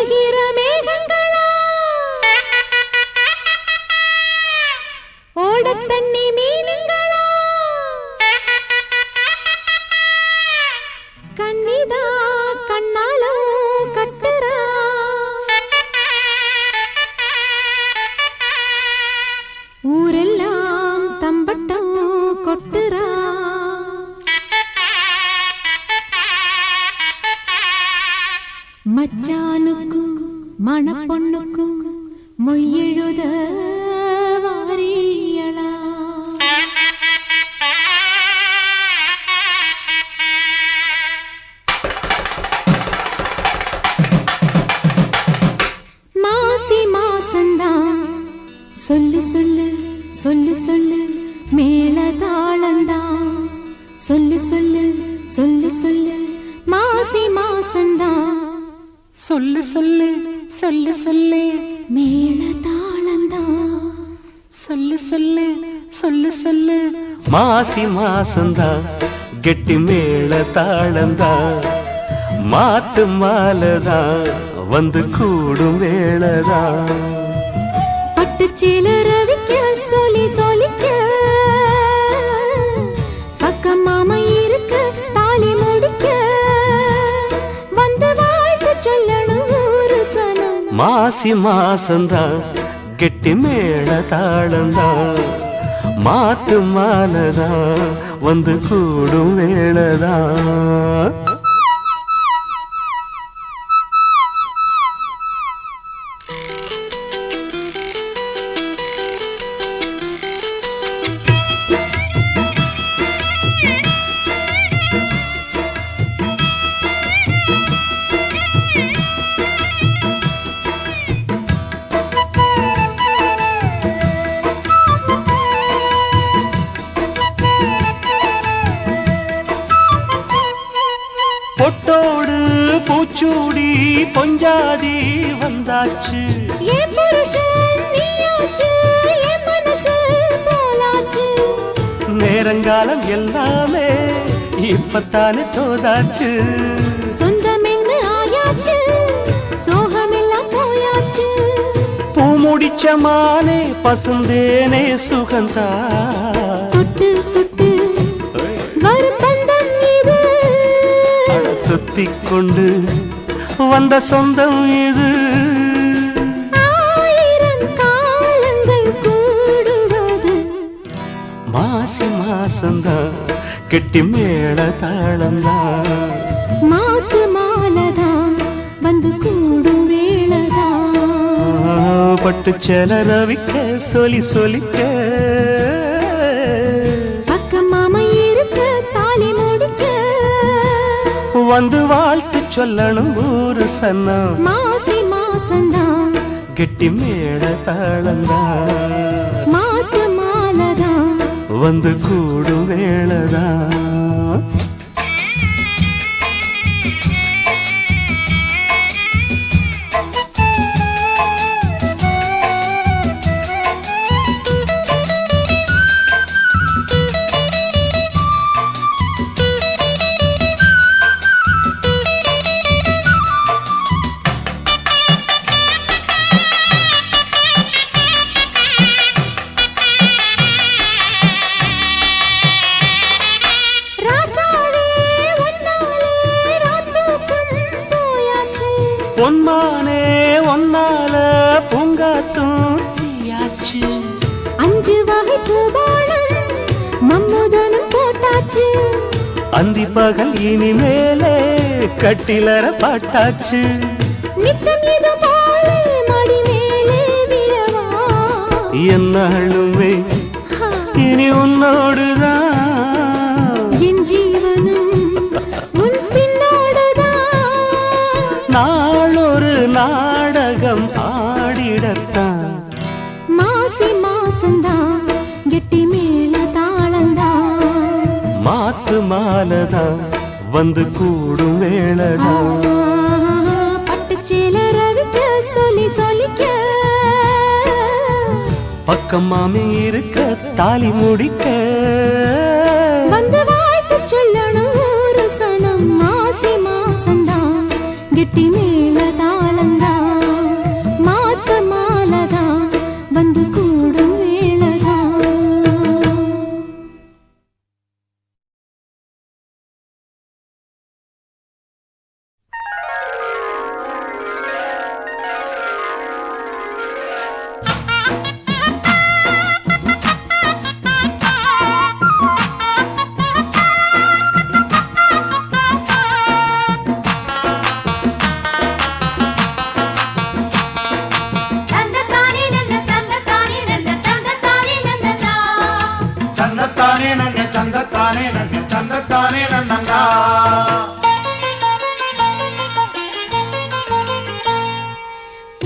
ஒழுகுகிற மேகங்களா ஓட தண்ணி மீனுங்களா கண்ணிதா கண்ணாலோ கட்டுறா ஊரெல்லாம் தம்பட்டம் கொட்டுறா மச்சானுக்கு மணப்பொண்ணுக்கு மொய்யெழுத வாரியளா மாசி மாசந்தான் சொல்லு சொல்லு சொல்லு சொல்லு மேளதாளந்தான் சொல்லு சொல்லு சொல்லு சொல்லு மாசி மாசந்தான் சொல்லு சொல்லு சொல்லு சொல்லு மேளதாளந்தான் சொல்லு சொல்லு சொல்லு சொல்லு மாசி மாசந்தா கெட்டி மேள தாளந்தா மாட்டு மாலதா வந்து கூடும் வேளதா பட்டு சிலரவிக்க சொல்லி சொல்லிக்க பக்கம் மாமா இருக்க தாலி முடிக்க வந்து வாழ்த்து சொல்லணும் ஒரு சனம் மாசி மாசந்தா கெட்டி மேள தாளந்தா மாட்டு மாலதா வந்து கூடும் வேளதா பொட்டோடு பூச்சூடி பொஞ்சாதி வந்தாச்சு என் புருஷன் நீயாச்சு என் மனசு போலாச்சு நேரங்காலம் எல்லாமே இப்பத்தானே தோதாச்சு சொந்தம் என்ன ஆயாச்சு சோகமெல்லாம் போயாச்சு பூ முடிச்ச மானே பசுந்தேனே சுகந்தா தொட்டு தொட்டு வரும் பந்தம் இது துத்திக் கொண்டு வந்த சொந்தம் இது ஆயிரம் காலங்கள் கூடுவது மாசி மாசந்தா கெட்டி மேள தாளந்தா மாக்கு மாலதான் வந்து கூடும் வேளதான் பட்டு செலரவிக்க சொல்லி சொல்லிக்க பக்கம் மாமா இருக்க தாலி முடிக்க வந்து வாழ்த்து சொல்லணும் ஊரு சன்னம் மாசி மாசந்தான் கெட்டி மேள தாளந்தா மாட்டு மாலதான் வந்து கூடும் வேளதா பொன்மானே ஒன்னால பூங்காத்தும் தீயாச்சு 5 வகை பூபானம் மம்முதனும் போட்டாச்சு அந்தி பகல் இனிமேலே கட்டிலற பாட்டாச்சு நித்தம் இது போல மடி மேலே விழவா என்னாலுமே இனி உன்னோடுதான் என் ஜீவனும் உன் பின்னோடுதான் நாளொரு நாடகம் ஆடிடத்தான் மாசி மாசந்தான் கெட்டி மேல தாளந்தான் மாத்து மாலதான் வந்து கூடும் வேளதான் பட்டு சேலரவிக்க சொல்லி சொல்லிக்க பக்கம் மாமி இருக்க தாலி முடிக்க வந்து வாழ்த்து சொல்லணும் ஒரு சனம் மாசி மாசந்தான் கெட்டி கெட்டி மேளதாளந்தான் மாத்து மாலதான் வந்து கூடும் வேளதான். தந்தத்தானே நன்ன தந்தத்தானே நன்ன தந்தத்தானே நன்னந்தா.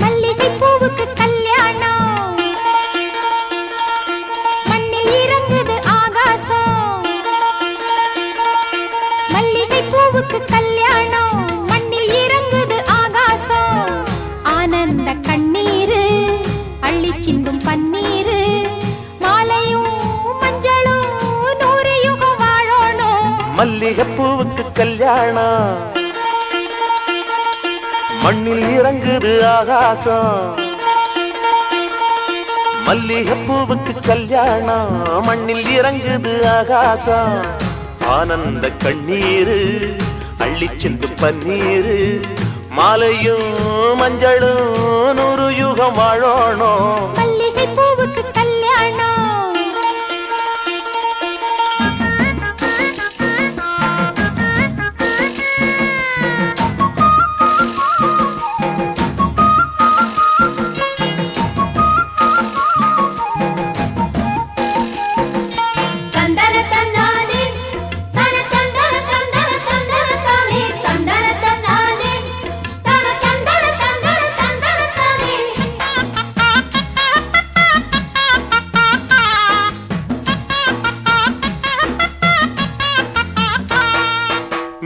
மல்லிகை பூவுக்கு கல்யாணம் மண்ணில் இறங்குது ஆகாசம். மல்லிகை பூவுக்கு கல்யாணம் மண்ணில் இறங்குது ஆகாசம். ஆனந்த கண்ணீரு அள்ளி சிந்தும் பன்னீரு மாலையும் மஞ்சளும் நூறு யுகம் வாழணும். மல்லிகைப்பூவுக்கு கல்யாணம் மண்ணில் இறங்குது ஆகாசம். மல்லிகைப்பூவுக்கு கல்யாணம் மண்ணில் இறங்குது ஆகாசம். ஆனந்த கண்ணீரு அள்ளி சிந்து பன்னீரு மாலையும் மஞ்சளும் நூறு யுகம் வாழணும். மல்லிகை பூவுக்கு கல்யாணம். தந்தன தன்னானே தன தந்தன தந்தன தந்தன தானே தந்தன தன்னானே தன தந்தன தந்தன தந்தன தானே.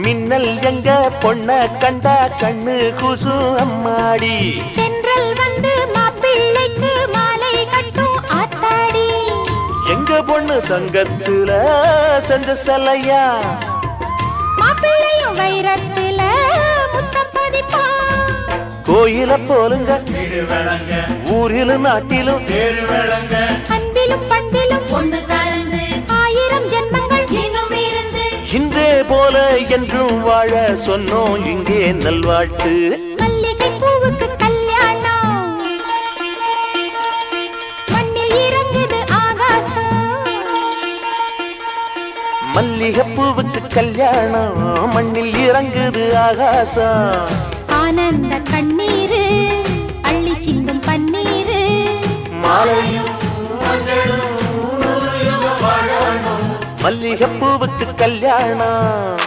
மின்னல் எங்க பொண்ண கண்டா கண்ணு கூசு அம்மாடி. தென்றல் வந்து மாப்பிள்ளைக்கு மாலை கட்டும் ஆத்தாடி. எங்க பொண்ணு தங்கத்துல செஞ்ச சலையா. மாப்பிள்ளையும் வைரத்துல முத்தம் பதிப்பான். கோயில போலுங்க வீடு விளங்க ஊரிலும் நாட்டிலும் தேரு விளங்க. அன்பிலும் பண்பிலும் ஒண்ணு கலந்து 1000 ஜென்மங்கள் இன்னும் இருந்து இன்றே போல என்றும் வாழ சொன்னோம் இங்கே நல்வாழ்த்து. மல்லிகை பூவுக்கு கல்யாணம் மண்ணில் இறங்குது ஆகாசம். மல்லிகைப்பூவுக்கு கல்யாணம் மண்ணில் இறங்குது ஆகாசம். ஆனந்த கண்ணீரு அள்ளி சிந்தும் பன்னீரு மாலையும் மல்லிகைப்பூவுக்கு கல்யாணம்.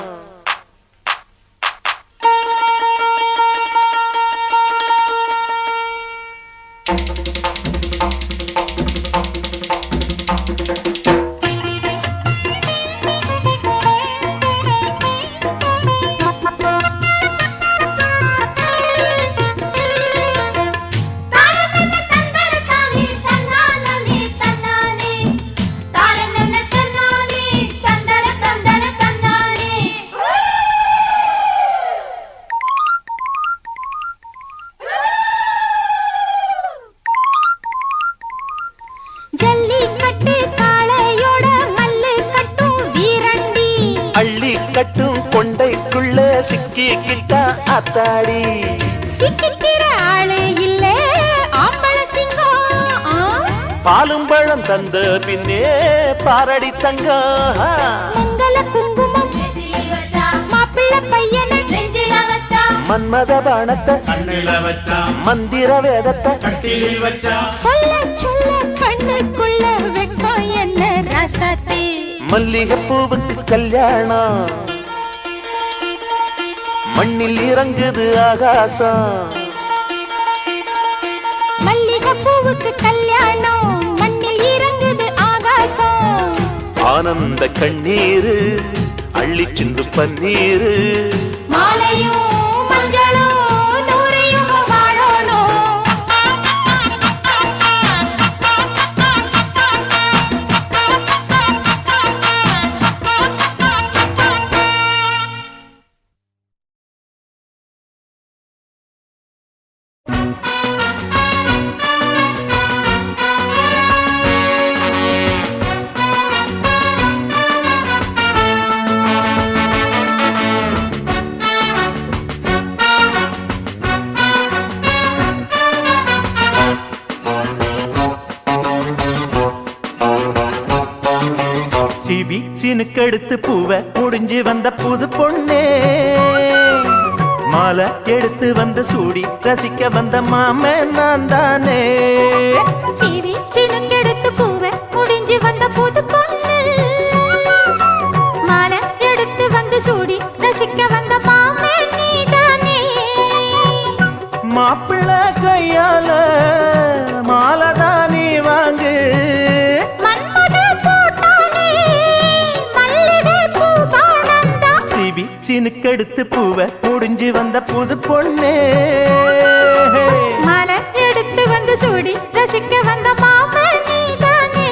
ஜல்லிக்கட்டு காளையோட மல்லு கட்டும் வீரண்டி. அள்ளி கட்டும் கொண்டைக்குள்ள சிக்கிக்கிட்டா அத்தாடி. சிக்கிக்கிற ஆளே இல்ல ஆம்பள சிங்கம். பாலும் பழம் தந்த பின்னே பாரடி தங்கம். மங்கள குங்குமம் மாப்பிள்ளை பையனை நெஞ்சில வச்சா. மன்மத பானத்தை கண்ணில வச்சா மந்திர வேதத்தை கட்டிலில் வச்சா. சொல்ல சொல்ல கண்ணுக்குள்ள வெக்கம் என்ன ரசத்தை. மல்லிகைப்பூவுக்கு கல்யாணம் மண்ணில் இறங்குது ஆகாசம். மல்லிகை பூவுக்கு கல்யாணம் மண்ணில் இறங்குது ஆகாசம். ஆனந்த கண்ணீரு அள்ளி சிந்து பன்னீரு மாலையும் சினுக்கெடுத்து பூவை முடிஞ்சு வந்த புது பொண்ணே மாலை எடுத்து வந்து சூடி ரசிக்க வந்த மாமன் நான் தானே சீவி சினுங்கெடுத்து பூவை முடிஞ்சு வந்த புது பொண்ணு மாலை எடுத்து வந்து சூடி ரசிக்க வந்த மாமன் நீதானே மாப்பிள்ளை கையால மாலைதான் நீ வாங்கு சிவி சினுக்கெடுத்து பூவை முடிஞ்சு வந்த புது பொண்ணே மாலை எடுத்து வந்து சூடி ரசிக்க வந்த மாமன் நீதானே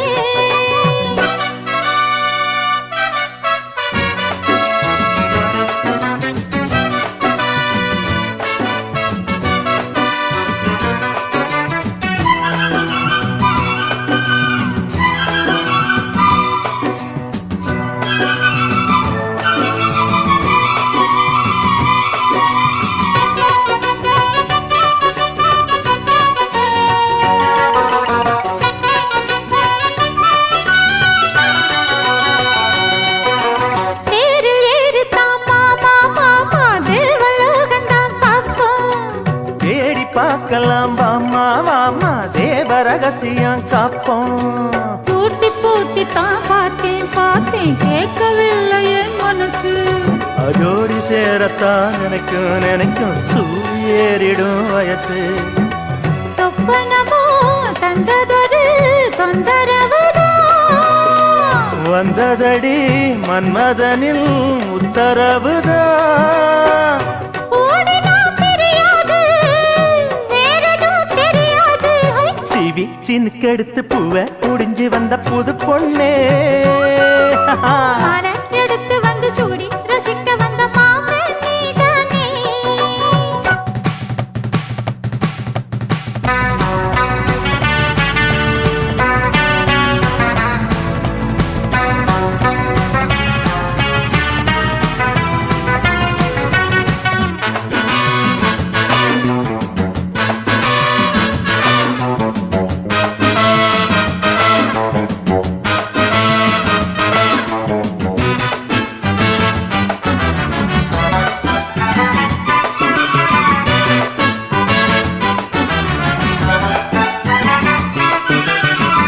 பார்க்கலாம் வாமா வாமா தேவ ரகசியம் காப்போம் பூட்டி பூட்டி தான் பார்த்தேன் பார்த்தேன் கேட்கவில்லை என் மனசு அதோடி சேரத்தான் நினைக்கும் சூரியேறிடும் வயசு சொப்பனமோ தந்ததொரு தொந்தரவுதான் வந்ததடி மன்மதனில் உத்தரவுதான் சிவி சினுக்கெடுத்து பூவை முடிஞ்சு வந்த புது பொண்ணே மாலை எடுத்து வந்து சூடி ரசிக்க வந்த மாமன் நீதானே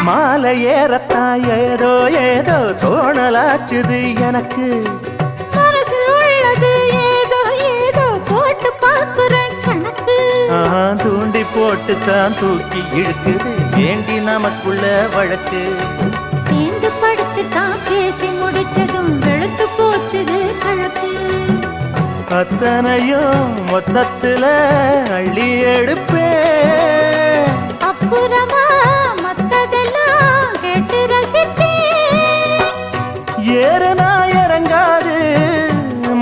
மாலை ஏறத்தான் ஏதோ ஏதோ தோணலாச்சுது எனக்கு மனசில் உள்ளது ஏதோ ஏதோ போட்டு பார்க்கிறேன் கணக்கு தூண்டி போட்டு தான் தூக்கி இழுக்குது ஏண்டி நமக்குள்ள வழக்கு சேர்ந்து படுத்து தான் பேசி முடிச்சதும் வெளுத்து போச்சுது கழக்கு அத்தனையும் மொத்தத்துல அள்ளி எடுப்பே அப்புறமா மத்ததெல்லாம் கேட்டு ரசித்தேன் ஏறுனா இறங்காது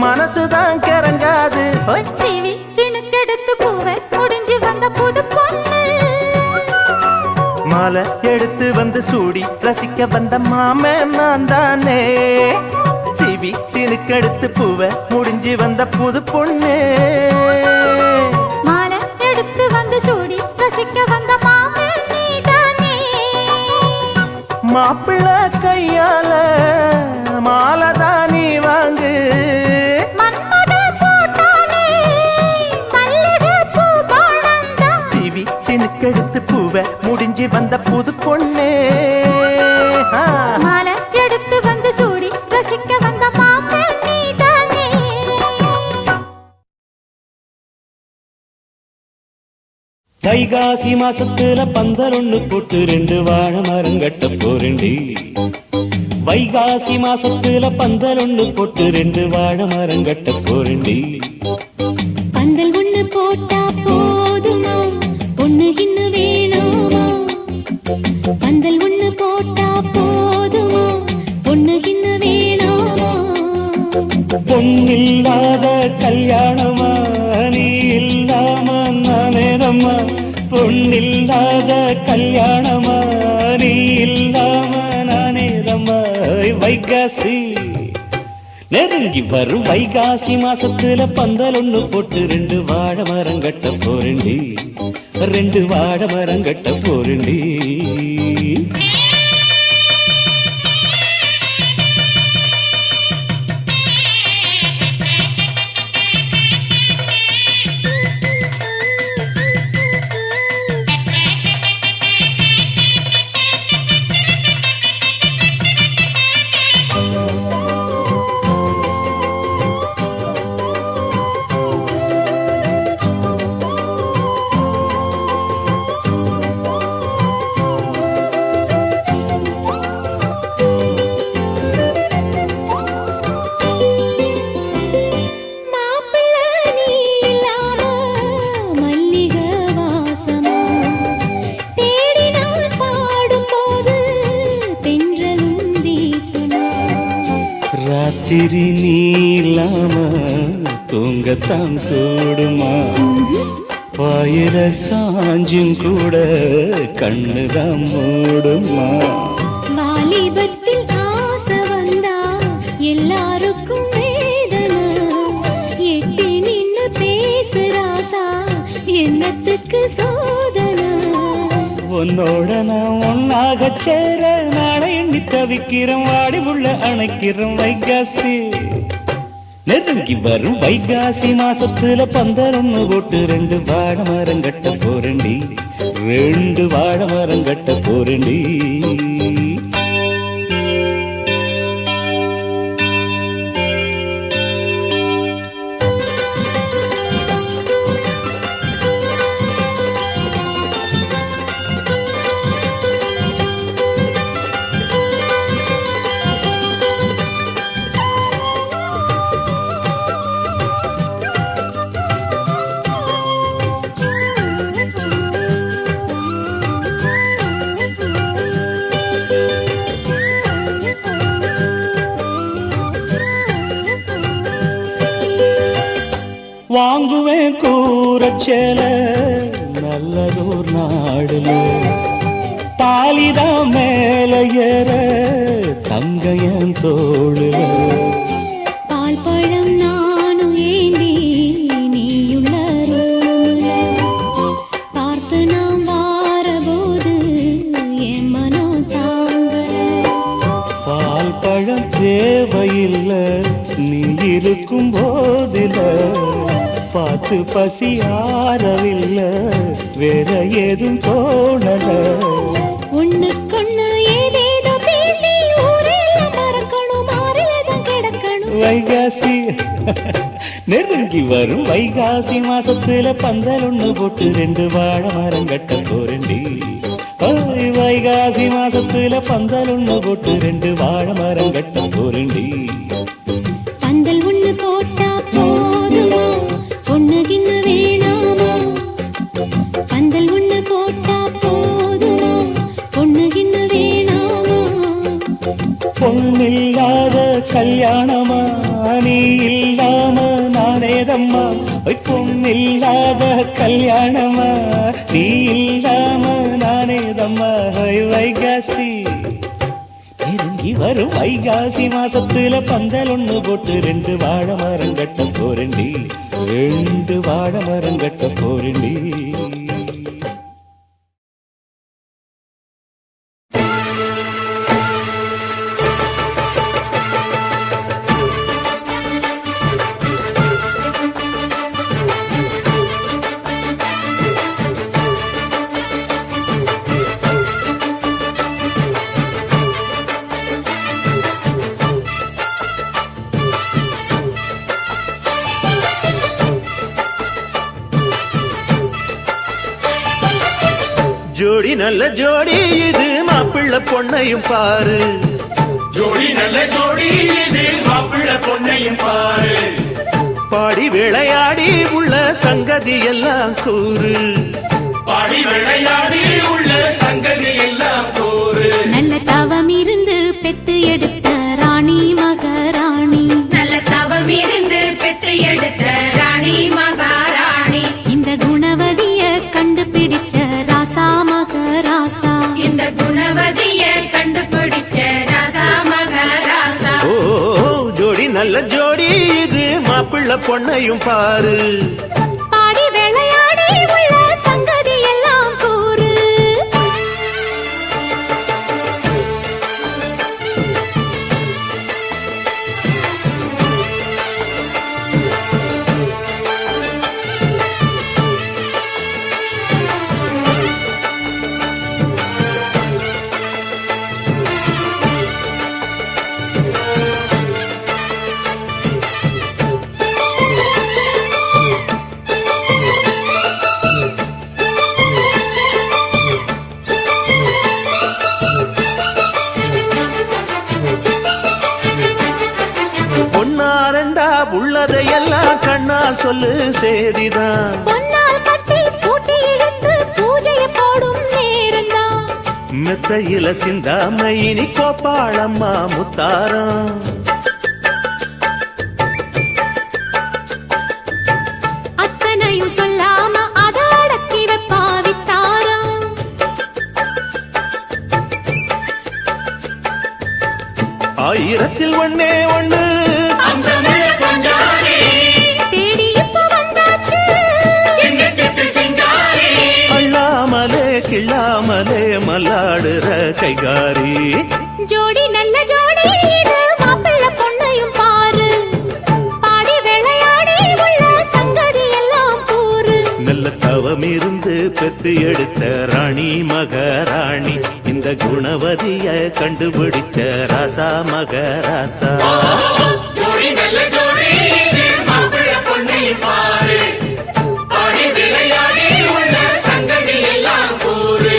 மனசுதான் கிறங்காது சிவி சினுக்கெடுத்து பூவை முடிஞ்சு வந்த புது பொண்ணு மாலை எடுத்து வந்து சூடி ரசிக்க வந்த மாமன் நான் தானே சிவி சினுக்கெடுத்து பூவை முடிஞ்சு வந்த புது பொண்ணே மாலை எடுத்து வந்து சூடி ரசிக்க வந்த மாமன் நீதானே மாப்பிள்ளை கையால மாலைதான் நீ வாங்கு சிவி சினுக்கெடுத்து பூவை முடிஞ்சு வந்த புது பொண்ணே மாலை எடுத்து வந்து சூடி ரசிக்க வந்த மாமன் நீதானே வைகாசி மாசத்துல பந்தல் ஒண்ணு போட்டு 2 வாழை மரம் கட்ட போறேண்டி வைகாசி மாசத்துல பந்தல் ஒண்ணு போட்டு 2 வாழை மரம் கட்ட போறேண்டி பந்தல் ஒண்ணு போட்டா போதுமா பொண்ணு இன்னும் வேணாமா பந்தல் ஒண்ணு போட்டா போதுமா பொண்ணு இன்னும் வேணாமா பொண்ணில்லாத கல்யாணமா நீ இல்லாம நானேதம்மா பொண்ணில்லாத கல்யாணமா நீ இல்லாம நானேதம்மா வைகாசி நெருங்கி வரும் வைகாசி மாசத்துல பந்தல் ஒண்ணு போட்டு 2 வாழை மரம் கட்ட போறேண்டி 2 வாழை மரம் கட்ட போறேண்டி ராத்திரி நீ இல்லாம தூங்கத்தான் கூடுமா பாயிர சாஞ்சும் கூட கண்ணுதான் மூடுமா வாலிபத்தில் ஆசை வந்தா எல்லாருக்கும் வேதனை எட்டி நின்னு பேசுறாசா என்னத்துக்கு சோதனை உன்னோட நான் ஒன்னாக சேர நாளை எண்ணி தவிக்கிறோம் வாடி உள்ள அணைக்கிறோம் வைகாசி நெருங்கி வரும் வைகாசி மாசத்துல பந்தரொன்னு போட்டு 2 வாழை மரம் கட்ட போறண்டி 2 வாழை மரம் கட்ட போறண்டி வாங்குவேன் கூரச்சேல நல்லதோர் நாடுல தாலிதான் மேல ஏற தங்கையன் தோளுல பால் பழம் நானும் ஏந்தி நீயுள்ள ரூமுல பார்த்து நாம் வாரபோது என் மனோ தாங்கல பால் பழம் தேவையில்லை நீ இருக்கும் போதில பார்த்து பசி ஆறவில்லை வேற ஏதும் தோணல ஒண்ணுக்கொண்ணு ஏதேதோ பேசி ஊரெல்லாம் மறக்கணும் மாறிலதான் கிடக்கணும் வைகாசி நெருங்கி வரும் வைகாசி மாசத்துல பந்தலொன்னு போட்டு 2 வாழை மரம் கட்ட போறண்டி வைகாசி மாசத்துல பந்தலொன்னு போட்டு 2 வாழை மரம் கட்ட போறண்டி பந்தல் ஒண்ணு போட்டா போதுமா பொண்ணு கிண்ண வேணாமா பந்தல் ஒண்ணு போட்டா போதுமா பொண்ணு கிண்ண வேணாமா பொண்ணில்லாத கல்யாணமா நீ இல்லாம நானேதம்மா பொண்ணில்லாத கல்யாணமா நீ இல்லாம நானேதம்மா வைகாசி நெருங்கி வரும் வைகாசி மாசத்துல பந்தலொன்னு போட்டு 2 வாழை மரம் கட்ட போறண்டி 2 வாழை மரம் கட்ட போறண்டி ஜோடி நல்ல ஜோடி இது மாப்பிள்ளை பொண்ணையும் பாரு ஜோடி நல்ல ஜோடி இது மாப்பிள்ளை பொண்ணையும் பாரு பாடி விளையாடி உள்ள சங்கதி எல்லாம் கூறு பாடி விளையாடி உள்ள சங்கதி எல்லாம் கூறு நல்ல தவம் இருந்து பெத்து எடுத்த ராணி மகாராணி நல்ல தவம் இருந்து பெற்று எடுத்த ராணி மகாராணி இந்த குணவதிய கண்டுபிடிச்ச ராசா மகராசா இந்த குணவதிய கண்டுபிடிச்ச ராசா மகாராசா ஓ ஜோடி நல்ல ஜோடி இது மாப்பிள்ளை பொண்ணையும் பாரு பாடி விளையாடி உள்ள சங்கதி எல்லாம் கூறு பொன்னாரண்டா உள்ளதையெல்லாம் கண்ணால் சொல்லு சேதிதான் பொன்னால் கட்டி பூட்டி இழுத்து பூஜையை போடும் நேரம்தான் மெத்தையில சிந்தாம இனி கோப்பாளம்மா முத்தாரம் ஜோடி நல்ல ஜோடி இது மாப்பிள்ளை பொண்ணையும் பாரு பாடி விளையாடி உள்ள சங்கதி எல்லாம் கூறு நல்ல தவம் இருந்து பெத்து எடுத்த ராணி மகாராணி இந்த குணவதிய கண்டுபிடிச்ச ராசா மகராசா ஜோடி நல்ல ஜோடி இது மாப்பிள்ளை பொண்ணையும் பாரு பாடி விளையாடி உள்ள சங்கதி எல்லாம் கூறு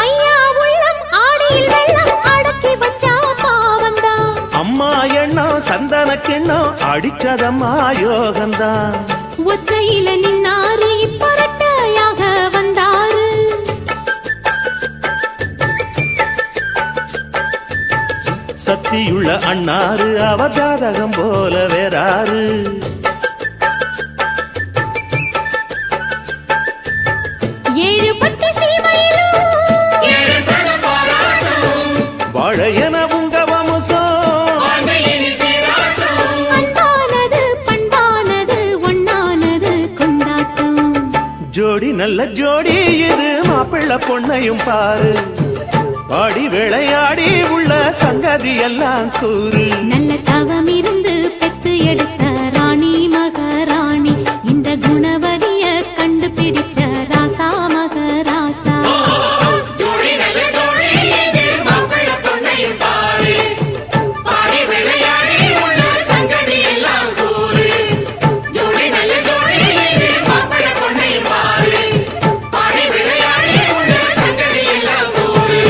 ஐயா உள்ளம் ஆடியில் வெள்ளம் அடக்கி வச்சா பாவந்தான் அம்மா எண்ணம் சந்தன கிண்ணம் அடிச்சதம்மா யோகந்தான் ஒத்தையில நின்னாரு இப்பரட்டையாக வந்தாரு சக்தியுள்ள அண்ணாரு அவ ஜாதகம் போல வேறாரு ஏழு பட்டு சீமையிலும் ஏழு சன பாராட்டும் வாழையன உங்க வம்சம் வாழ்க்கையினி சீராட்டும் அன்பானது பண்பானது ஒண்ணானது கொண்டாட்டம் ஜோடி நல்ல ஜோடி இது மாப்பிள்ளை பொண்ணையும் பாரு பாடி விளையாடி உள்ள சங்கதி எல்லாம் கூறு நல்ல தவம் இருந்து பெத்து எடுத்த ராணி மகாராணி இந்த குணவதிய கண்டுபிடிச்ச ராசா மகராசா ஜோடி நல்ல ஜோடி இது மாப்பிள்ளை பொண்ணையும் பாரு பாடி விளையாடி உள்ள சங்கதி எல்லாம் கூறு ஜோடி நல்ல ஜோடி இது மாப்பிள்ளை பொண்ணையும் பாரு பாடி விளையாடி உள்ள சங்கதி எல்லாம் கூறு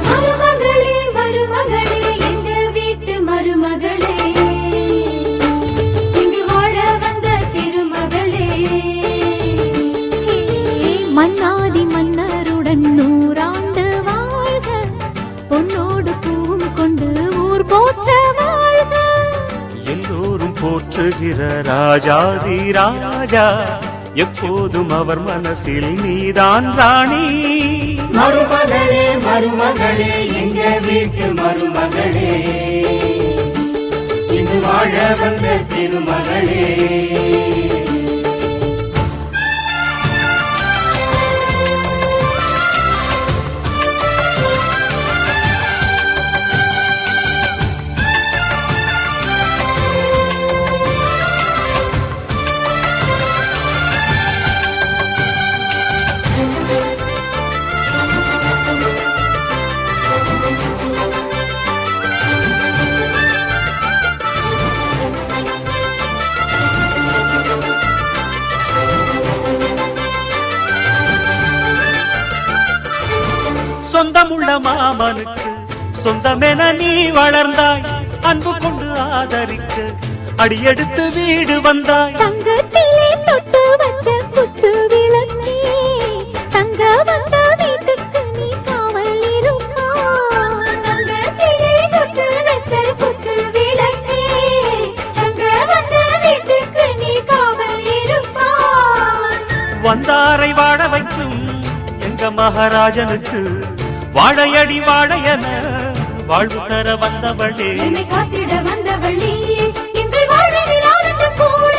மருமகளே மருமகளே எங்க வீட்டு மருமகளே இங்கு வாழ வந்த திருமகளே மன்னாதி மன்னருடன் நூறாண்டு வாழ்க பொன்னோடு பூவும் கொண்டு ஊர் போற்ற வாழ்க எல்லோரும் போற்றுகிற ராஜாதி ராஜா எப்போதும் அவர் மனசில் நீதான் ராணி மருமகளே மருமகளே எங்க வீட்டு மருமகளே இங்கு வாழ வந்த திருமகளே சொந்தமுள்ள மாமனுக்கு சொந்தமென நீ வளர்ந்தாய் அன்பு கொண்டு ஆதரிக்க அடியெடுத்து வீடு வந்தாய் தங்கத்திலே தொட்டு வச்ச குத்து விளக்கே தங்க வந்த வீட்டுக்கு நீ காவல் இருப்பா தங்கத்திலே தொட்டு வச்ச குத்து விளக்கே தங்க வந்த வீட்டுக்கு நீ காவல் இருப்பா வந்தாரை வாழ வைக்கும் எங்க மகாராஜனுக்கு வாழையடி வாழையன வாழ்வு தர வந்தவளே என்னை காத்திட வந்தவள் நீயே இன்று வாழ்வில் ஆனந்தம் கூட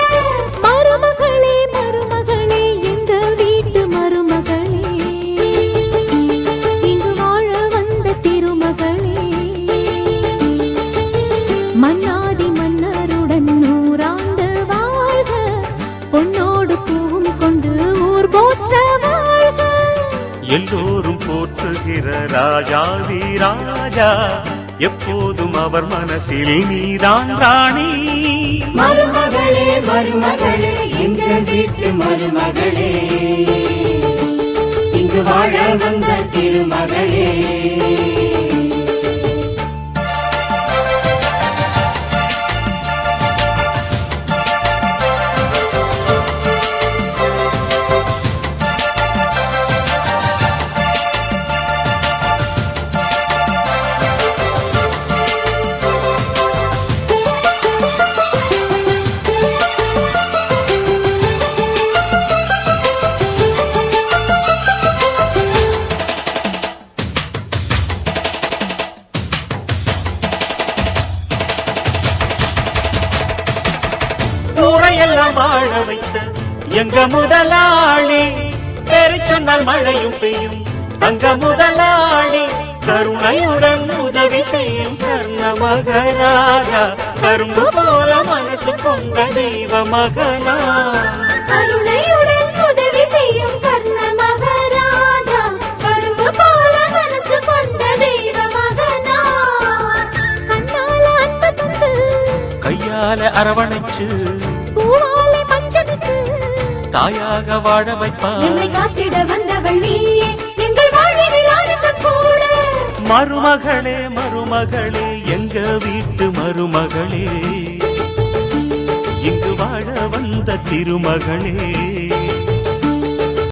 மருமகளே மருமகளே எங்க வீட்டு மருமகளே இங்கு வாழ வந்த திருமகளே எல்லோரும் போற்றுகிற ராஜாதி ராஜா, எப்போதும் அவர் மனசில் நீதான் ராணி. மருமகளே மருமகளே எங்க வீட்டு மருமகளே, இங்கு வாழ வந்த திருமகளே. ஊரையெல்லாம் வாழ வைத்த எங்க முதலாளி, பேரை சொன்னால் மழையும் பெய்யும் தங்க முதலாளி, கருணையுடன் உதவி செய்யும் கர்ண மகராஜா, கரும்பு போல மனசு கொண்ட தெய்வ மகனா. கருணையுடன் உதவி செய்யும் கர்ண மகராஜா, கரும்பு போல மனசு கொண்ட தெய்வ மகனா. கண்ணால அன்பு தந்து, கையால அரவணைச்சு, பூவாலை பஞ்சமிட்டு, தாயாக வாழ வைப்பா. என்னை காத்திட வந்தவள் நீயே, எங்கள் வாழ்வில் ஆனந்தம் கூட. மருமகளே மருமகளே எங்க வீட்டு மருமகளே, இங்கு வாழ வந்த திருமகளே.